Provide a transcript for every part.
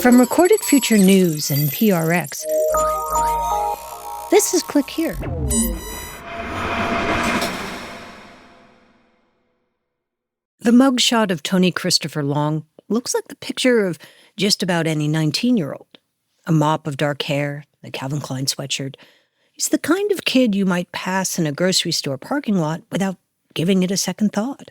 From Recorded Future News and PRX, this is Click Here. The mugshot of Tony Christopher Long looks like the picture of just about any 19-year-old. A mop of dark hair, a Calvin Klein sweatshirt. He's the kind of kid you might pass in a grocery store parking lot without giving it a second thought.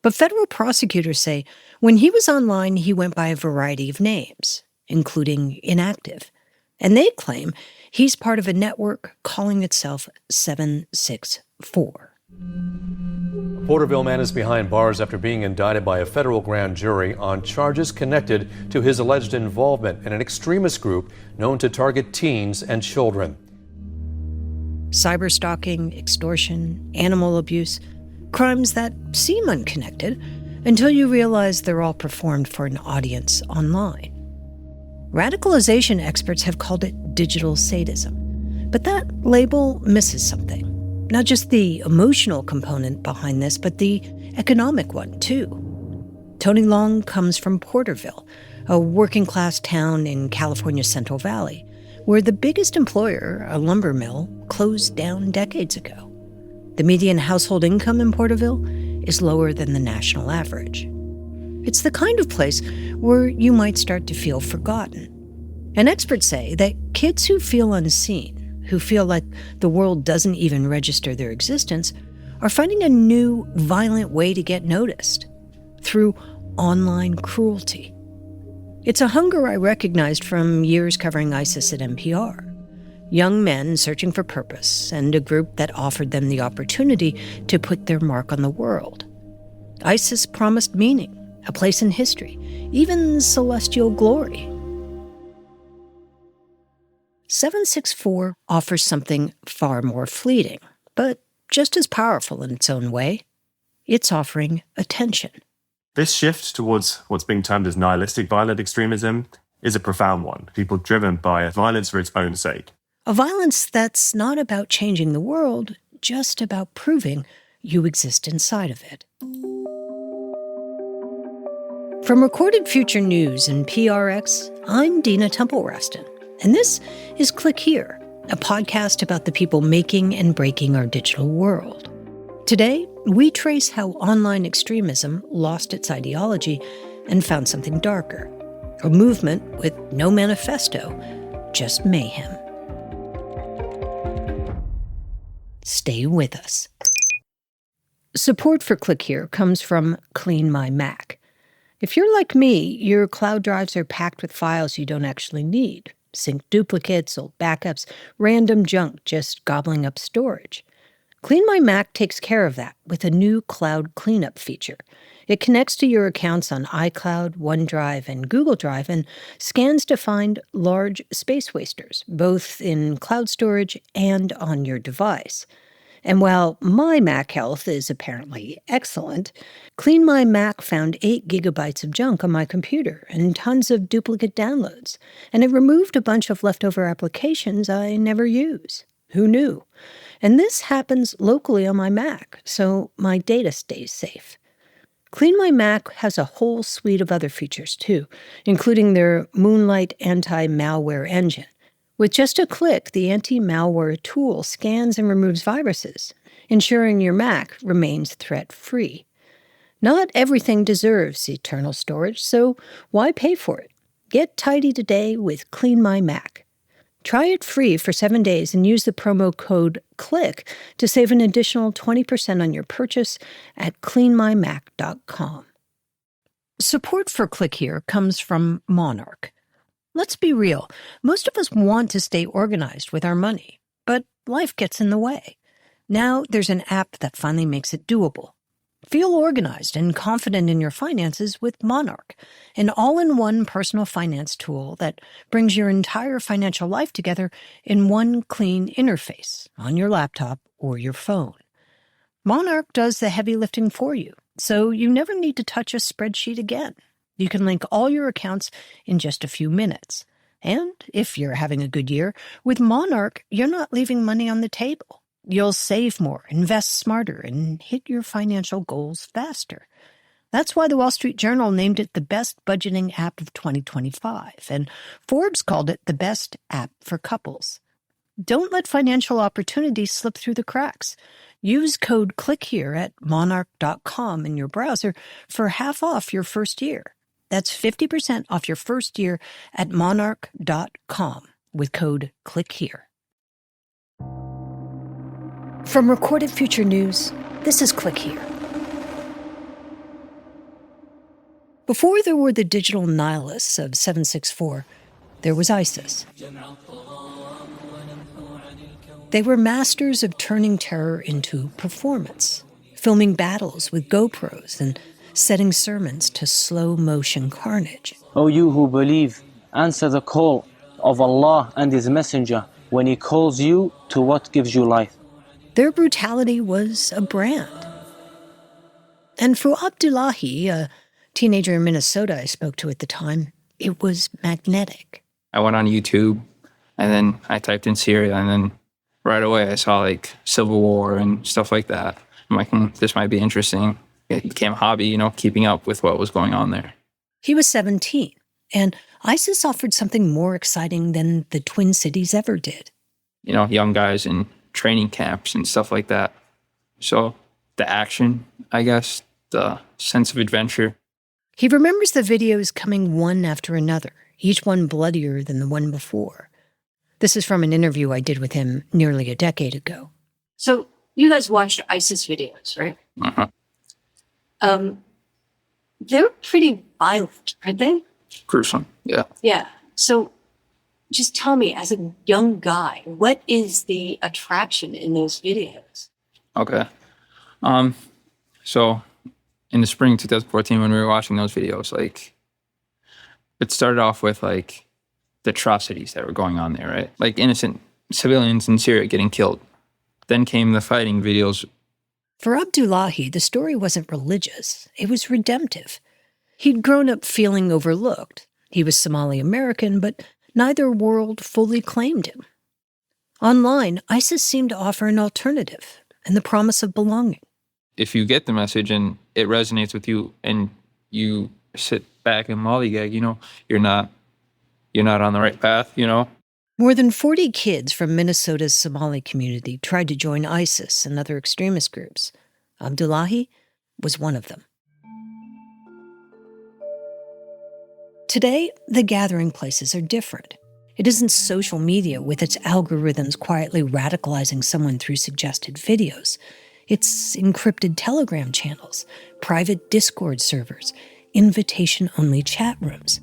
But federal prosecutors say when he was online, he went by a variety of names, including inactive. And they claim he's part of a network calling itself 764. A Porterville man is behind bars after being indicted by a federal grand jury on charges connected to his alleged involvement in an extremist group known to target teens and children. Cyberstalking, extortion, animal abuse, crimes that seem unconnected until you realize they're all performed for an audience online. Radicalization experts have called it digital sadism, but that label misses something. Not just the emotional component behind this, but the economic one, too. Tony Long comes from Porterville, a working-class town in California's Central Valley, where the biggest employer, a lumber mill, closed down decades ago. The median household income in Porterville is lower than the national average. It's the kind of place where you might start to feel forgotten. And experts say that kids who feel unseen, who feel like the world doesn't even register their existence, are finding a new, violent way to get noticed, through online cruelty. It's a hunger I recognized from years covering ISIS at NPR. Young men searching for purpose, and a group that offered them the opportunity to put their mark on the world. ISIS promised meaning, a place in history, even celestial glory. 764 offers something far more fleeting, but just as powerful in its own way. It's offering attention. This shift towards what's being termed as nihilistic violent extremism is a profound one, people driven by violence for its own sake. A violence that's not about changing the world, just about proving you exist inside of it. From Recorded Future News and PRX, I'm Dina Temple-Raston, and this is Click Here, a podcast about the people making and breaking our digital world. Today, we trace how online extremism lost its ideology and found something darker, a movement with no manifesto, just mayhem. Stay with us. Support for Click Here comes from Clean My Mac. If you're like me, your cloud drives are packed with files you don't actually need. Sync duplicates, old backups, random junk just gobbling up storage. Clean My Mac takes care of that with a new cloud cleanup feature. It connects to your accounts on iCloud, OneDrive, and Google Drive and scans to find large space wasters, both in cloud storage and on your device. And while my Mac health is apparently excellent, Clean My Mac found 8 gigabytes of junk on my computer and tons of duplicate downloads, and it removed a bunch of leftover applications I never use. Who knew? And this happens locally on my Mac, so my data stays safe. Clean My Mac has a whole suite of other features, too, including their Moonlight anti-malware engine. With just a click, the anti-malware tool scans and removes viruses, ensuring your Mac remains threat-free. Not everything deserves eternal storage, so why pay for it? Get tidy today with Clean My Mac. Try it free for 7 days and use the promo code CLICK to save an additional 20% on your purchase at cleanmymac.com. Support for Click Here comes from Monarch. Let's be real, most of us want to stay organized with our money, but life gets in the way. Now there's an app that finally makes it doable. Feel organized and confident in your finances with Monarch, an all-in-one personal finance tool that brings your entire financial life together in one clean interface on your laptop or your phone. Monarch does the heavy lifting for you, so you never need to touch a spreadsheet again. You can link all your accounts in just a few minutes. And if you're having a good year, with Monarch, you're not leaving money on the table. You'll save more, invest smarter, and hit your financial goals faster. That's why the Wall Street Journal named it the best budgeting app of 2025, and Forbes called it the best app for couples. Don't let financial opportunities slip through the cracks. Use code CLICKHERE at monarch.com in your browser for half off your first year. That's 50% off your first year at monarch.com with code CLICKHERE. From Recorded Future News, this is Click Here. Before there were the digital nihilists of 764, there was ISIS. They were masters of turning terror into performance, filming battles with GoPros and setting sermons to slow-motion carnage. O you who believe, answer the call of Allah and His Messenger when He calls you to what gives you life. Their brutality was a brand. And for Abdullahi, a teenager in Minnesota I spoke to at the time, it was magnetic. I went on YouTube, and then I typed in Syria, and then right away I saw like civil war and stuff like that. I'm like, this might be interesting. It became a hobby, keeping up with what was going on there. He was 17, and ISIS offered something more exciting than the Twin Cities ever did. Young guys in training camps and stuff like that. So the action, I guess, the sense of adventure. He remembers the videos coming one after another, each one bloodier than the one before. This is from an interview I did with him nearly a decade ago. So you guys watched ISIS videos, right? Uh-huh. They're pretty violent, aren't they? Gruesome, yeah. Yeah. So just tell me, as a young guy, what is the attraction in those videos? Okay. So in the spring 2014, when we were watching those videos, it started off with the atrocities that were going on there, right? Like innocent civilians in Syria getting killed. Then came the fighting videos. For Abdullahi, the story wasn't religious. It was redemptive. He'd grown up feeling overlooked. He was Somali American, but neither world fully claimed him. Online, ISIS seemed to offer an alternative and the promise of belonging. If you get the message and it resonates with you and you sit back and lollygag, you're not on the right path, More than 40 kids from Minnesota's Somali community tried to join ISIS and other extremist groups. Abdullahi was one of them. Today, the gathering places are different. It isn't social media with its algorithms quietly radicalizing someone through suggested videos. It's encrypted Telegram channels, private Discord servers, invitation-only chat rooms.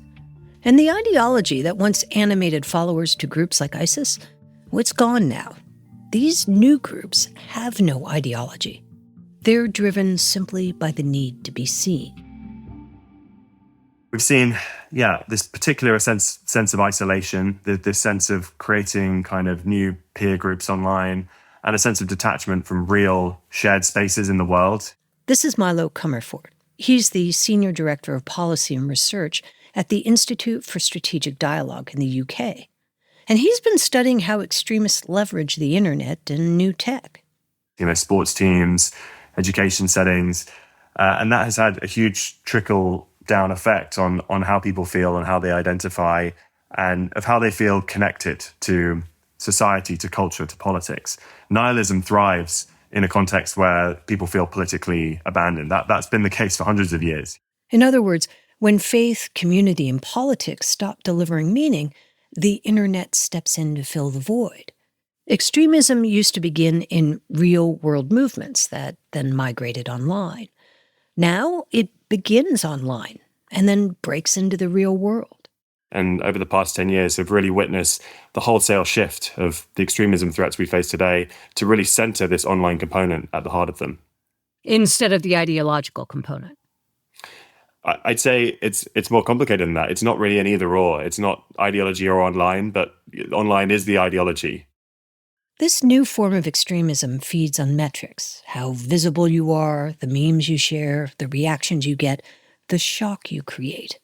And the ideology that once animated followers to groups like ISIS, well, it's gone now. These new groups have no ideology. They're driven simply by the need to be seen. We've seen, this particular sense of isolation, this sense of creating kind of new peer groups online, and a sense of detachment from real shared spaces in the world. This is Milo Comerford. He's the Senior Director of Policy and Research at the Institute for Strategic Dialogue in the UK. And he's been studying how extremists leverage the internet and new tech. Sports teams, education settings, and that has had a huge trickle-down effect on how people feel and how they identify and of how they feel connected to society, to culture, to politics. Nihilism thrives in a context where people feel politically abandoned. That's been the case for hundreds of years. In other words, when faith, community, and politics stop delivering meaning, the internet steps in to fill the void. Extremism used to begin in real-world movements that then migrated online. Now it begins online and then breaks into the real world. And over the past 10 years have really witnessed the wholesale shift of the extremism threats we face today to really center this online component at the heart of them. Instead of the ideological component. I'd say it's more complicated than that. It's not really an either or. It's not ideology or online, but online is the ideology. This new form of extremism feeds on metrics, how visible you are, the memes you share, the reactions you get, the shock you create.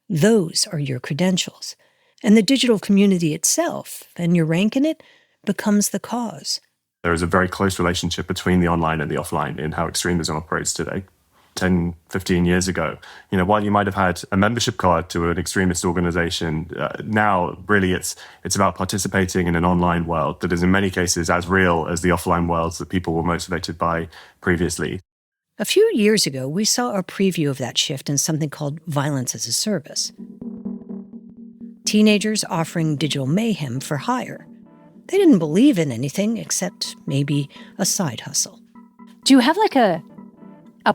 Those are your credentials. And the digital community itself, and your rank in it, becomes the cause. There is a very close relationship between the online and the offline in how extremism operates today. 10, 15 years ago. While you might have had a membership card to an extremist organization, now really it's about participating in an online world that is in many cases as real as the offline worlds that people were motivated by previously. A few years ago, we saw a preview of that shift in something called violence as a service. Teenagers offering digital mayhem for hire. They didn't believe in anything except maybe a side hustle. Do you have like a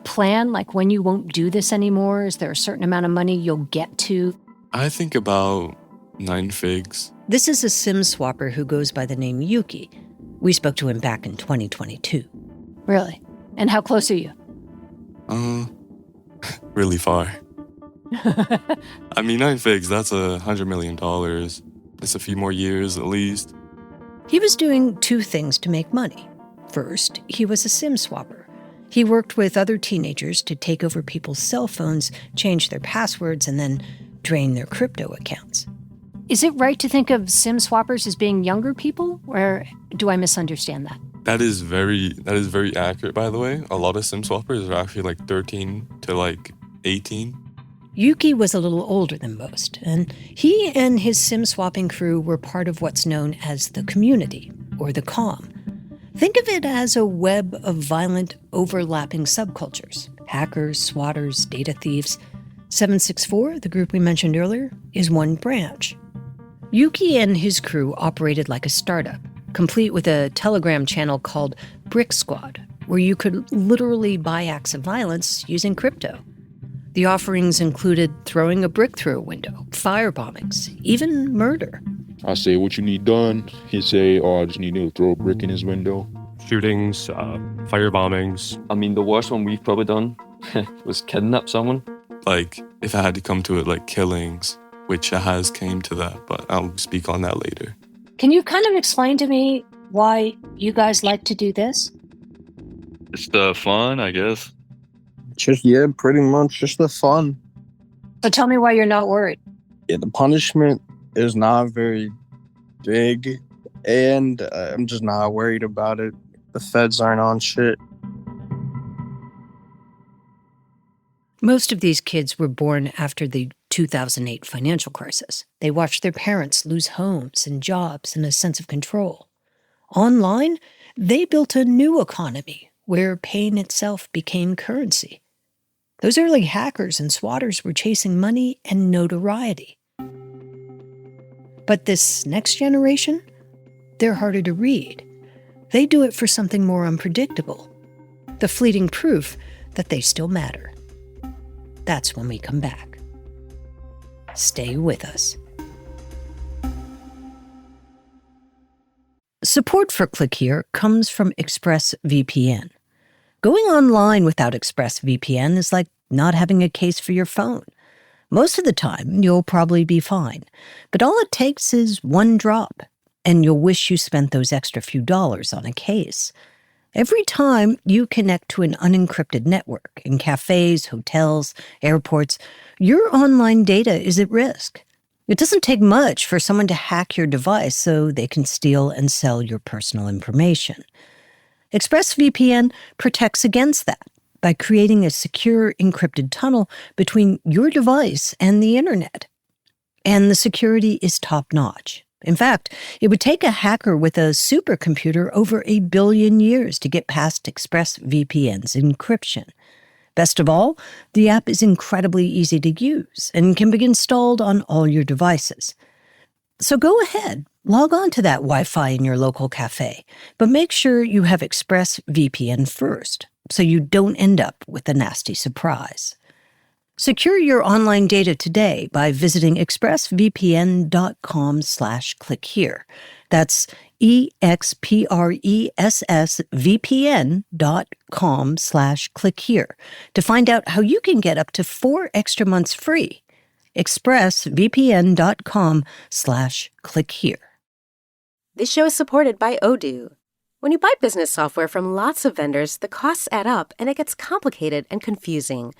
plan, like when you won't do this anymore? Is there a certain amount of money you'll get to? I think about 9 figs. This is a SIM swapper who goes by the name Yuki. We spoke to him back in 2022. Really? And how close are you? Really far. I mean, 9 figs, that's $100 million. That's a few more years at least. He was doing 2 things to make money. First, he was a SIM swapper. He worked with other teenagers to take over people's cell phones, change their passwords, and then drain their crypto accounts. Is it right to think of SIM swappers as being younger people, or do I misunderstand that? That is very accurate, by the way. A lot of SIM swappers are actually like 13 to 18. Yuki was a little older than most, and he and his SIM swapping crew were part of what's known as the community, or the comm. Think of it as a web of violent, overlapping subcultures. Hackers, swatters, data thieves. 764, the group we mentioned earlier, is one branch. Yuki and his crew operated like a startup, complete with a Telegram channel called Brick Squad, where you could literally buy acts of violence using crypto. The offerings included throwing a brick through a window, firebombings, even murder. I say, what you need done? He'd say, oh, I just need to throw a brick in his window. Shootings, firebombings. I mean, the worst one we've probably done was kidnap someone. If I had to come to it, killings, which has came to that, but I'll speak on that later. Can you kind of explain to me why you guys like to do this? It's the fun, I guess. Pretty much just the fun. So tell me why you're not worried. Yeah, the punishment is not very big, and I'm just not worried about it. The feds aren't on shit. Most of these kids were born after the 2008 financial crisis. They watched their parents lose homes and jobs and a sense of control. Online, they built a new economy where pain itself became currency. Those early hackers and swatters were chasing money and notoriety. But this next generation, they're harder to read. They do it for something more unpredictable, the fleeting proof that they still matter. That's when we come back. Stay with us. Support for Click Here comes from ExpressVPN. Going online without ExpressVPN is like not having a case for your phone. Most of the time, you'll probably be fine, but all it takes is one drop, and you'll wish you spent those extra few dollars on a case. Every time you connect to an unencrypted network in cafes, hotels, airports, your online data is at risk. It doesn't take much for someone to hack your device so they can steal and sell your personal information. ExpressVPN protects against that by creating a secure encrypted tunnel between your device and the internet. And the security is top-notch. In fact, it would take a hacker with a supercomputer over 1 billion years to get past ExpressVPN's encryption. Best of all, the app is incredibly easy to use and can be installed on all your devices. So go ahead, log on to that Wi-Fi in your local cafe, but make sure you have ExpressVPN first, so you don't end up with a nasty surprise. Secure your online data today by visiting expressvpn.com/clickhere. That's expressvpn.com/clickhere to find out how you can get up to 4 extra months free. expressvpn.com/clickhere. This show is supported by Odoo. When you buy business software from lots of vendors, the costs add up and it gets complicated and confusing.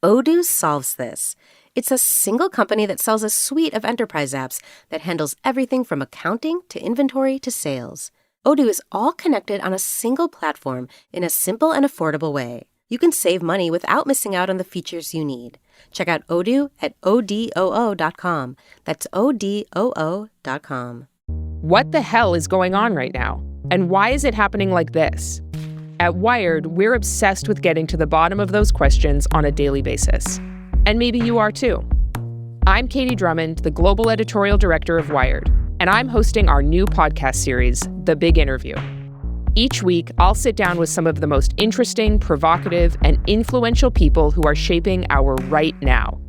Odoo solves this. It's a single company that sells a suite of enterprise apps that handles everything from accounting to inventory to sales. Odoo is all connected on a single platform in a simple and affordable way. You can save money without missing out on the features you need. Check out Odoo at odoo.com. That's odoo.com. What the hell is going on right now? And why is it happening like this? At Wired, we're obsessed with getting to the bottom of those questions on a daily basis. And maybe you are too. I'm Katie Drummond, the global editorial director of Wired, and I'm hosting our new podcast series, The Big Interview. Each week, I'll sit down with some of the most interesting, provocative, and influential people who are shaping our right now.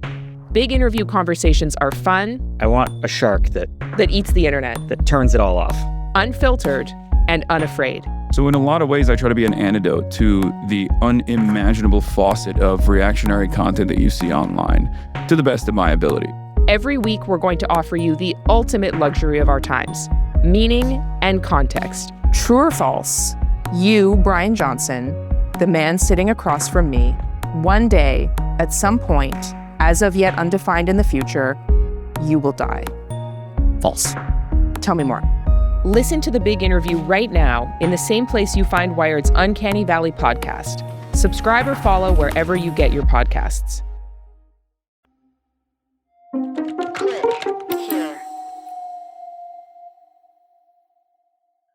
Big interview conversations are fun. I want a shark that eats the internet, that turns it all off. Unfiltered and unafraid. So in a lot of ways, I try to be an antidote to the unimaginable faucet of reactionary content that you see online, to the best of my ability. Every week, we're going to offer you the ultimate luxury of our times, meaning and context. True or false, you, Brian Johnson, the man sitting across from me, one day, at some point, as of yet undefined in the future, you will die. False. Tell me more. Listen to The Big Interview right now in the same place you find Wired's Uncanny Valley podcast. Subscribe or follow wherever you get your podcasts.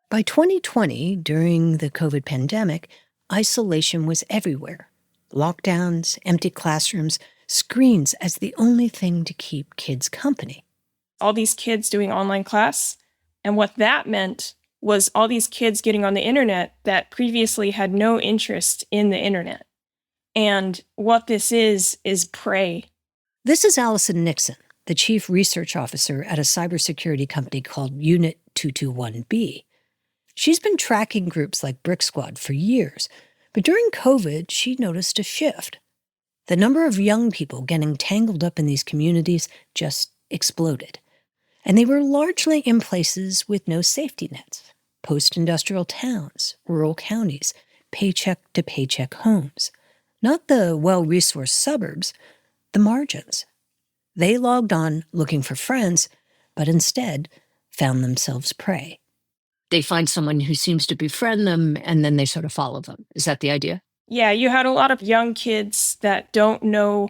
By 2020, during the COVID pandemic, isolation was everywhere. Lockdowns, empty classrooms, screens as the only thing to keep kids company. All these kids doing online class, and what that meant was all these kids getting on the internet that previously had no interest in the internet. And what this is prey. This is Allison Nixon, the chief research officer at a cybersecurity company called Unit 221B. She's been tracking groups like Brick Squad for years, but during COVID, she noticed a shift. The number of young people getting tangled up in these communities just exploded. And they were largely in places with no safety nets, post-industrial towns, rural counties, paycheck-to-paycheck homes. Not the well-resourced suburbs, the margins. They logged on looking for friends, but instead found themselves prey. They find someone who seems to befriend them, and then they sort of follow them. Is that the idea? Yeah, you had a lot of young kids that don't know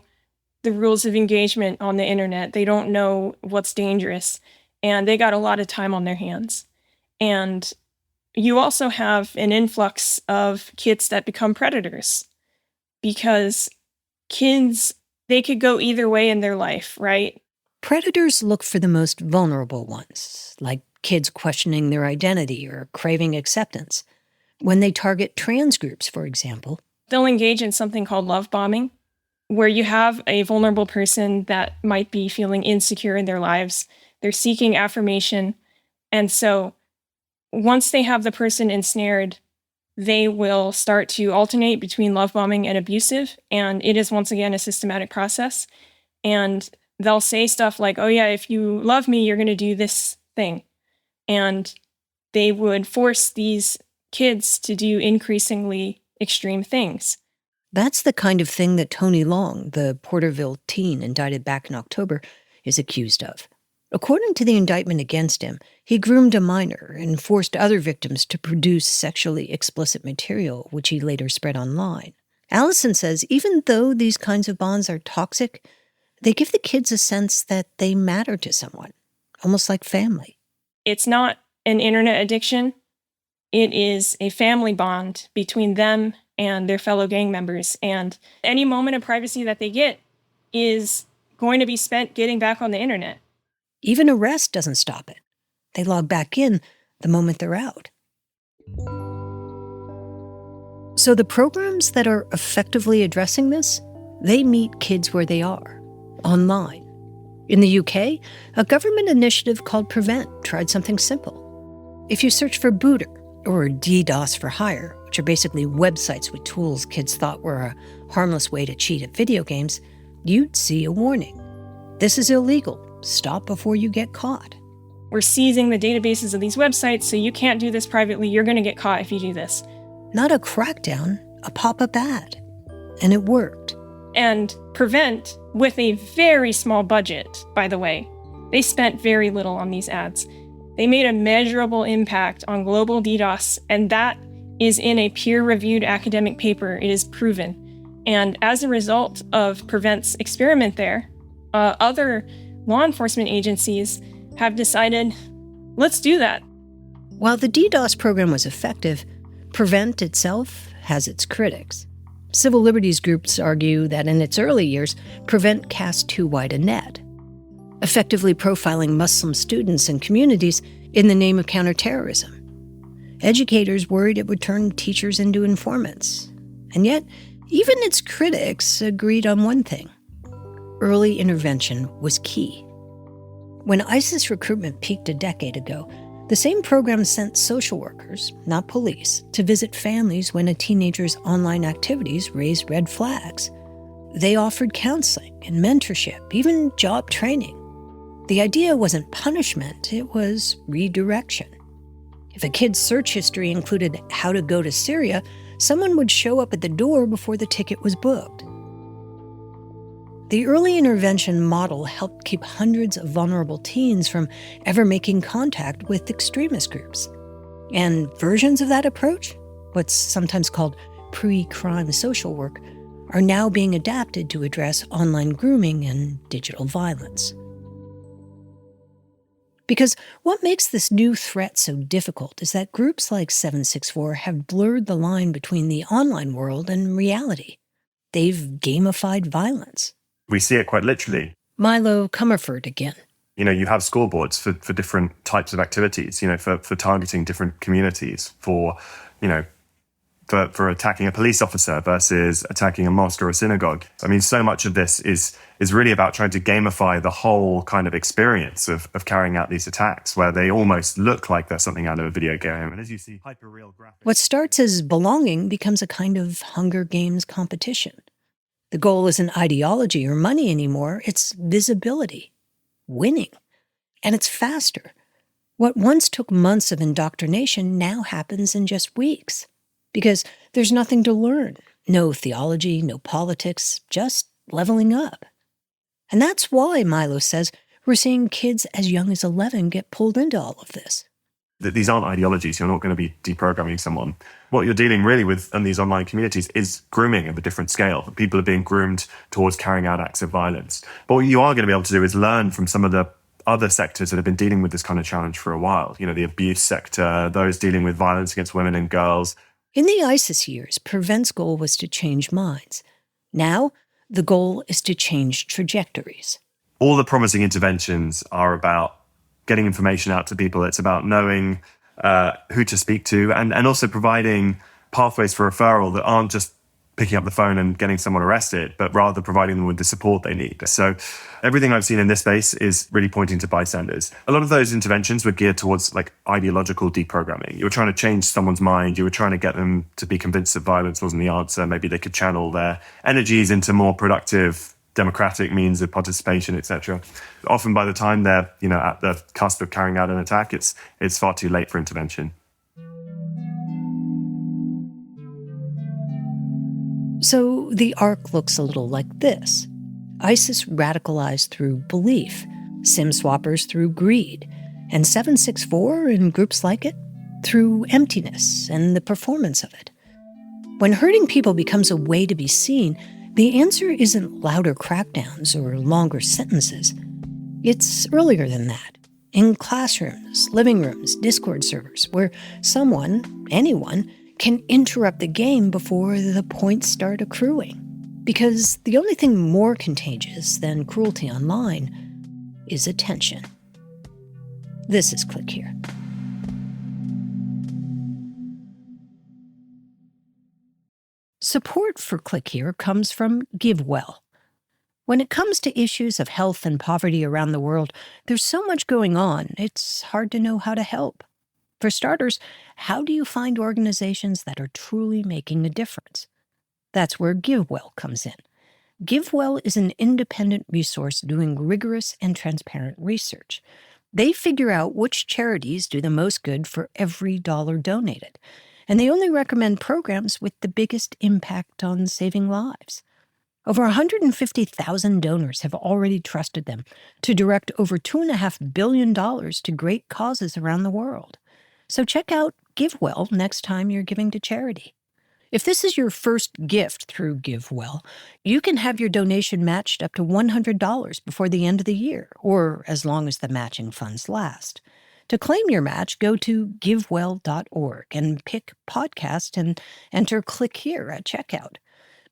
the rules of engagement on the internet. They don't know what's dangerous, and they got a lot of time on their hands. And you also have an influx of kids that become predators, because kids, they could go either way in their life, right? Predators look for the most vulnerable ones, like kids questioning their identity or craving acceptance. When they target trans groups, for example, they'll engage in something called love bombing, where you have a vulnerable person that might be feeling insecure in their lives. They're seeking affirmation. And so once they have the person ensnared, they will start to alternate between love bombing and abusive. And it is, once again, a systematic process. And they'll say stuff like, oh yeah, if you love me, you're going to do this thing. And they would force these kids to do increasingly extreme things. That's the kind of thing that Tony Long, the Porterville teen indicted back in October, is accused of. According to the indictment against him, he groomed a minor and forced other victims to produce sexually explicit material, which he later spread online. Allison says even though these kinds of bonds are toxic, they give the kids a sense that they matter to someone, almost like family. It's not an internet addiction. It is a family bond between them and their fellow gang members. And any moment of privacy that they get is going to be spent getting back on the internet. Even arrest doesn't stop it. They log back in the moment they're out. So the programs that are effectively addressing this, they meet kids where they are, online. In the UK, a government initiative called Prevent tried something simple. If you search for Booter, or DDoS for hire, which are basically websites with tools kids thought were a harmless way to cheat at video games, you'd see a warning. This is illegal. Stop before you get caught. We're seizing the databases of these websites, so you can't do this privately. You're going to get caught if you do this. Not a crackdown, a pop-up ad. And it worked. And Prevent, with a very small budget, by the way, they spent very little on these ads. They made a measurable impact on global DDoS, and that is in a peer-reviewed academic paper. It is proven. And as a result of Prevent's experiment there, other law enforcement agencies have decided, let's do that. While the DDoS program was effective, Prevent itself has its critics. Civil liberties groups argue that in its early years, Prevent cast too wide a net, effectively profiling Muslim students and communities in the name of counterterrorism. Educators worried it would turn teachers into informants. And yet, even its critics agreed on one thing: early intervention was key. When ISIS recruitment peaked a decade ago, the same program sent social workers, not police, to visit families when a teenager's online activities raised red flags. They offered counseling and mentorship, even job training. The idea wasn't punishment, it was redirection. If a kid's search history included how to go to Syria, someone would show up at the door before the ticket was booked. The early intervention model helped keep hundreds of vulnerable teens from ever making contact with extremist groups. And versions of that approach, what's sometimes called pre-crime social work, are now being adapted to address online grooming and digital violence. Because what makes this new threat so difficult is that groups like 764 have blurred the line between the online world and reality. They've gamified violence. We see it quite literally. Milo Comerford again. You have scoreboards for different types of activities, for targeting different communities, for attacking a police officer versus attacking a mosque or a synagogue. I mean, so much of this is really about trying to gamify the whole kind of experience of carrying out these attacks, where they almost look like they're something out of a video game. And as you see, hyper-real graphics. What starts as belonging becomes a kind of Hunger Games competition. The goal isn't ideology or money anymore, it's visibility, winning. And it's faster. What once took months of indoctrination now happens in just weeks. Because there's nothing to learn. No theology, no politics, just leveling up. And that's why, Milo says, we're seeing kids as young as 11 get pulled into all of this. These aren't ideologies. You're not going to be deprogramming someone. What you're dealing really with in these online communities is grooming of a different scale. People are being groomed towards carrying out acts of violence. But what you are going to be able to do is learn from some of the other sectors that have been dealing with this kind of challenge for a while. The abuse sector, those dealing with violence against women and girls. In the ISIS years, Prevent's goal was to change minds. Now, the goal is to change trajectories. All the promising interventions are about getting information out to people. It's about knowing who to speak to and also providing pathways for referral that aren't just picking up the phone and getting someone arrested, but rather providing them with the support they need. So everything I've seen in this space is really pointing to bystanders. A lot of those interventions were geared towards ideological deprogramming. You were trying to change someone's mind. You were trying to get them to be convinced that violence wasn't the answer. Maybe they could channel their energies into more productive democratic means of participation, etc. Often by the time they're at the cusp of carrying out an attack, it's far too late for intervention. So the arc looks a little like this. ISIS radicalized through belief, SIM swappers through greed, and 764 and groups like it through emptiness and the performance of it. When hurting people becomes a way to be seen, the answer isn't louder crackdowns or longer sentences. It's earlier than that. In classrooms, living rooms, Discord servers, where someone, anyone, can interrupt the game before the points start accruing. Because the only thing more contagious than cruelty online is attention. This is Click Here. Support for Click Here comes from GiveWell. When it comes to issues of health and poverty around the world, there's so much going on, it's hard to know how to help. For starters, how do you find organizations that are truly making a difference? That's where GiveWell comes in. GiveWell is an independent resource doing rigorous and transparent research. They figure out which charities do the most good for every dollar donated, and they only recommend programs with the biggest impact on saving lives. Over 150,000 donors have already trusted them to direct over $2.5 billion to great causes around the world. So check out GiveWell next time you're giving to charity. If this is your first gift through GiveWell, you can have your donation matched up to $100 before the end of the year, or as long as the matching funds last. To claim your match, go to givewell.org and pick podcast and enter Click Here at checkout.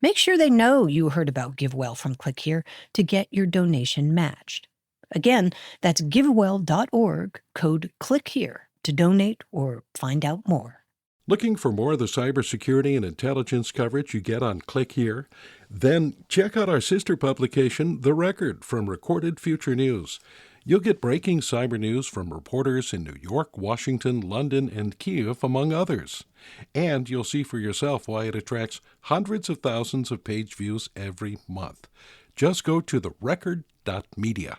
Make sure they know you heard about GiveWell from Click Here to get your donation matched. Again, that's givewell.org, code Click Here to donate or find out more. Looking for more of the cybersecurity and intelligence coverage you get on Click Here? Then check out our sister publication, The Record, from Recorded Future News. You'll get breaking cyber news from reporters in New York, Washington, London, and Kyiv, among others. And you'll see for yourself why it attracts hundreds of thousands of page views every month. Just go to therecord.media.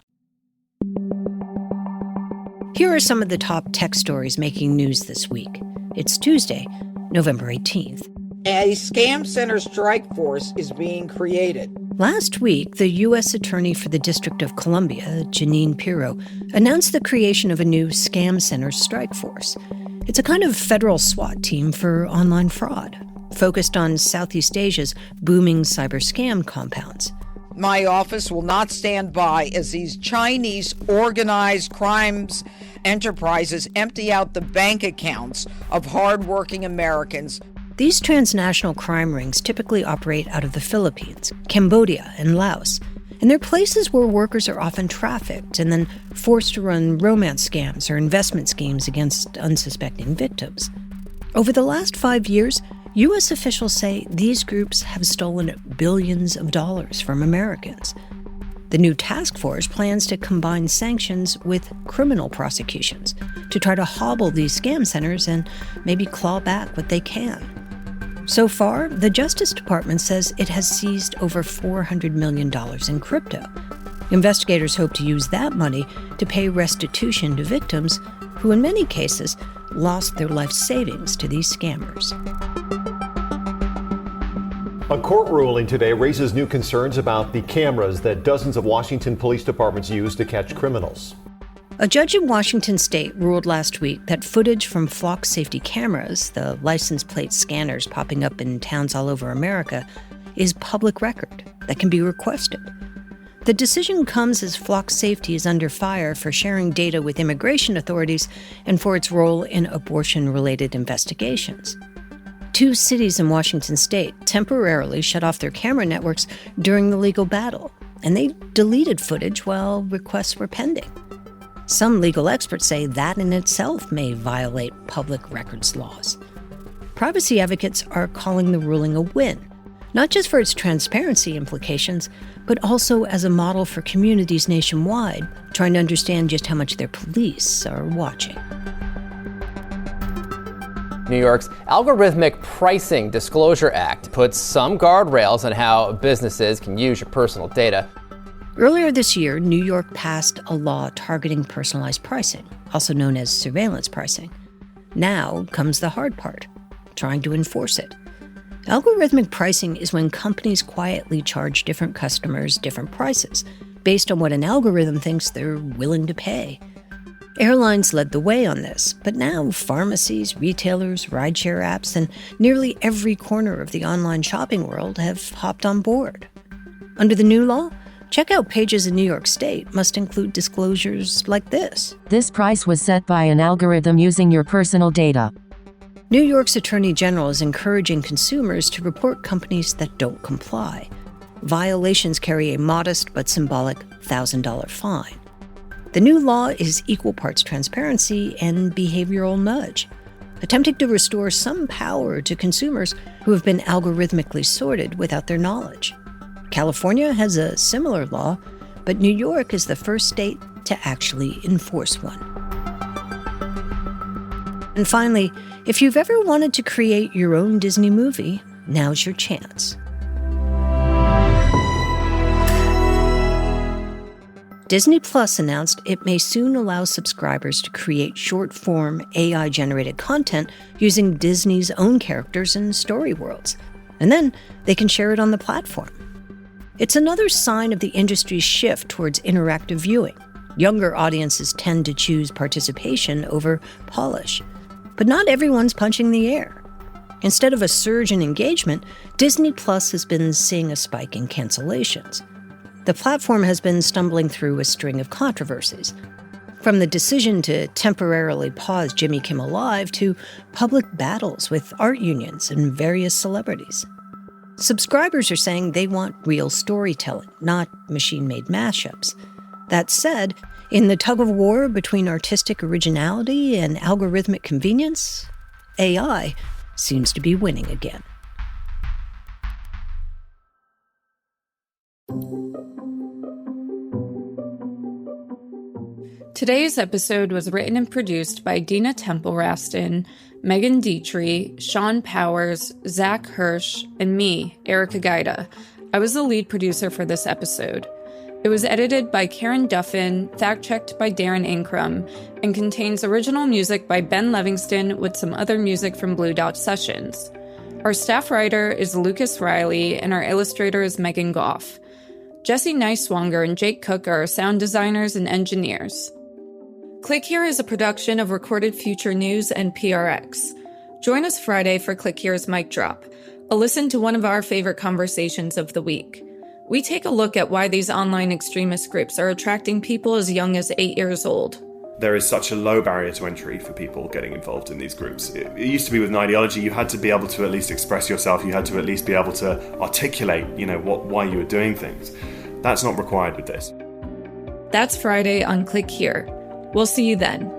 Here are some of the top tech stories making news this week. It's Tuesday, November 18th. A scam center strike force is being created. Last week, the U.S. Attorney for the District of Columbia, Jeanine Pirro, announced the creation of a new scam center strike force. It's a kind of federal SWAT team for online fraud, focused on Southeast Asia's booming cyber scam compounds. My office will not stand by as these Chinese organized crimes enterprises empty out the bank accounts of hardworking Americans. These transnational crime rings typically operate out of the Philippines, Cambodia, and Laos, and they're places where workers are often trafficked and then forced to run romance scams or investment schemes against unsuspecting victims. Over the last 5 years, U.S. officials say these groups have stolen billions of dollars from Americans. The new task force plans to combine sanctions with criminal prosecutions to try to hobble these scam centers and maybe claw back what they can. So far, the Justice Department says it has seized over $400 million in crypto. Investigators hope to use that money to pay restitution to victims who, in many cases, lost their life savings to these scammers. A court ruling today raises new concerns about the cameras that dozens of Washington police departments use to catch criminals. A judge in Washington state ruled last week that footage from flock safety cameras, the license plate scanners popping up in towns all over America, is public record that can be requested. The decision comes as flock safety is under fire for sharing data with immigration authorities and for its role in abortion-related investigations. 2 cities in Washington state temporarily shut off their camera networks during the legal battle, and they deleted footage while requests were pending. Some legal experts say that in itself may violate public records laws. Privacy advocates are calling the ruling a win, not just for its transparency implications, but also as a model for communities nationwide trying to understand just how much their police are watching. New York's Algorithmic Pricing Disclosure Act puts some guardrails on how businesses can use your personal data. Earlier this year, New York passed a law targeting personalized pricing, also known as surveillance pricing. Now comes the hard part, trying to enforce it. Algorithmic pricing is when companies quietly charge different customers different prices based on what an algorithm thinks they're willing to pay. Airlines led the way on this, but now pharmacies, retailers, rideshare apps, and nearly every corner of the online shopping world have hopped on board. Under the new law, checkout pages in New York State must include disclosures like this. This price was set by an algorithm using your personal data. New York's Attorney General is encouraging consumers to report companies that don't comply. Violations carry a modest but symbolic $1,000 fine. The new law is equal parts transparency and behavioral nudge, attempting to restore some power to consumers who have been algorithmically sorted without their knowledge. California has a similar law, but New York is the first state to actually enforce one. And finally, if you've ever wanted to create your own Disney movie, now's your chance. Disney Plus announced it may soon allow subscribers to create short-form AI-generated content using Disney's own characters and story worlds, and then they can share it on the platform. It's another sign of the industry's shift towards interactive viewing. Younger audiences tend to choose participation over polish, but not everyone's punching the air. Instead of a surge in engagement, Disney Plus has been seeing a spike in cancellations. The platform has been stumbling through a string of controversies, from the decision to temporarily pause Jimmy Kimmel Live to public battles with art unions and various celebrities. Subscribers are saying they want real storytelling, not machine-made mashups. That said, in the tug-of-war between artistic originality and algorithmic convenience, AI seems to be winning again. Today's episode was written and produced by Dina Temple-Raston, Megan Dietrich, Sean Powers, Zach Hirsch, and me, Erica Gaida. I was the lead producer for this episode. It was edited by Karen Duffin, fact-checked by Darren Ankrum, and contains original music by Ben Livingston with some other music from Blue Dot Sessions. Our staff writer is Lucas Riley, and our illustrator is Megan Goff. Jesse Neiswanger and Jake Cook are our sound designers and engineers. Click Here is a production of Recorded Future News and PRX. Join us Friday for Click Here's Mic Drop, a listen to one of our favorite conversations of the week. We take a look at why these online extremist groups are attracting people as young as 8 years old. There is such a low barrier to entry for people getting involved in these groups. It used to be with an ideology, you had to be able to at least express yourself, you had to at least be able to articulate, why you were doing things. That's not required with this. That's Friday on Click Here. We'll see you then.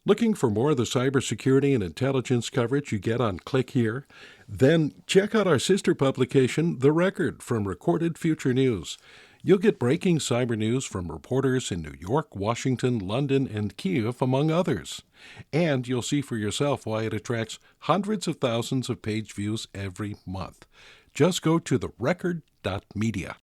Looking for more of the cybersecurity and intelligence coverage you get on Click Here? Then check out our sister publication, The Record, from Recorded Future News. You'll get breaking cyber news from reporters in New York, Washington, London, and Kiev, among others. And you'll see for yourself why it attracts hundreds of thousands of page views every month. Just go to therecord.media.